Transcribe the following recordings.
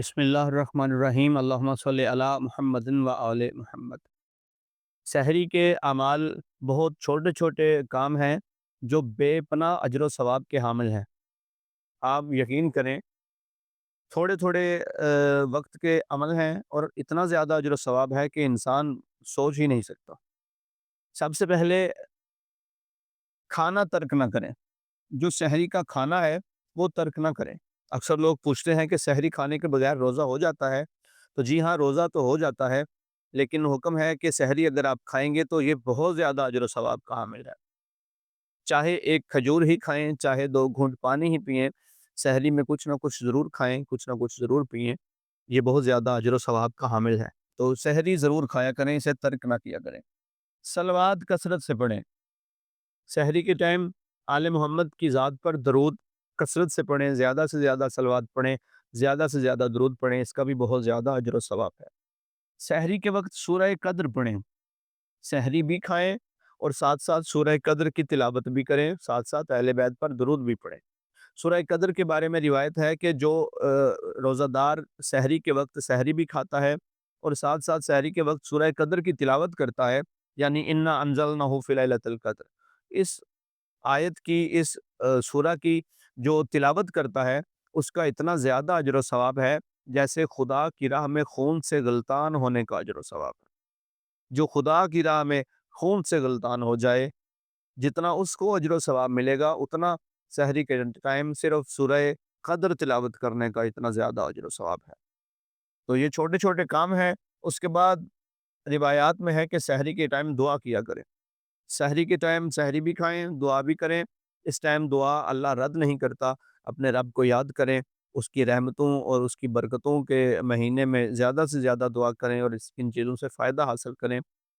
بسم اللہ الرحمن الرحیم، اللہم صلی علی محمد و آل محمد۔ سحری کے اعمال بہت چھوٹے چھوٹے کام ہیں جو بے پناہ اجر و ثواب کے حامل ہیں۔ آپ یقین کریں، تھوڑے تھوڑے وقت کے عمل ہیں اور اتنا زیادہ اجر و ثواب ہے کہ انسان سوچ ہی نہیں سکتا۔ سب سے پہلے کھانا ترک نہ کریں، جو سحری کا کھانا ہے وہ ترک نہ کریں۔ اکثر لوگ پوچھتے ہیں کہ سحری کھانے کے بغیر روزہ ہو جاتا ہے؟ تو جی ہاں، روزہ تو ہو جاتا ہے، لیکن حکم ہے کہ سحری اگر آپ کھائیں گے تو یہ بہت زیادہ اجر و ثواب کا حامل ہے۔ چاہے ایک کھجور ہی کھائیں، چاہے 2 گھونٹ پانی ہی پئیں، سحری میں کچھ نہ کچھ ضرور کھائیں، کچھ نہ کچھ ضرور پئیں، یہ بہت زیادہ اجر و ثواب کا حامل ہے۔ تو سحری ضرور کھایا کریں، اسے ترک نہ کیا کریں۔ صلوات کثرت سے پڑھیں۔ سحری کے ٹائم آل محمد کی ذات پر درود کثرت سے پڑھیں، زیادہ سے زیادہ صلوات پڑھیں، زیادہ سے زیادہ درود پڑھیں، اس کا بھی بہت زیادہ اجر و ثواب ہے۔ سحری کے وقت سورہ قدر پڑھیں، سحری بھی کھائیں اور ساتھ ساتھ سورہ قدر کی تلاوت بھی کریں، ساتھ ساتھ اہل بیت پر درود بھی پڑھیں۔ سورہ قدر کے بارے میں روایت ہے کہ جو روزہ دار سحری کے وقت سحری بھی کھاتا ہے اور ساتھ ساتھ سحری کے وقت سورہ قدر کی تلاوت کرتا ہے، یعنی انا انزلنہ فی لیلۃ القدر، اس آیت کی، اس سورہ کی جو تلاوت کرتا ہے، اس کا اتنا زیادہ اجر و ثواب ہے جیسے خدا کی راہ میں خون سے غلطان ہونے کا اجر و ثواب ہے۔ جو خدا کی راہ میں خون سے غلطان ہو جائے، جتنا اس کو اجر و ثواب ملے گا، اتنا سحری کے ٹائم صرف سورہ قدر تلاوت کرنے کا اتنا زیادہ اجر و ثواب ہے۔ تو یہ چھوٹے چھوٹے کام ہیں۔ اس کے بعد روایات میں ہے کہ سحری کے ٹائم دعا کیا کریں۔ سحری کے ٹائم سحری بھی کھائیں، دعا بھی کریں۔ اس ٹائم دعا اللہ رد نہیں کرتا۔ اپنے رب کو یاد کریں، اس کی رحمتوں اور اس کی برکتوں کے مہینے میں زیادہ سے زیادہ دعا کریں اور ان چیزوں سے فائدہ حاصل کریں۔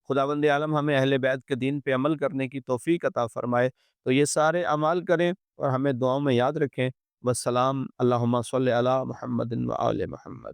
خداوند عالم ہمیں اہل بیت کے دین پہ عمل کرنے کی توفیق عطا فرمائے۔ تو یہ سارے اعمال کریں اور ہمیں دعاؤں میں یاد رکھیں۔ والسلام، اللہم صلی علی محمد و آل محمد۔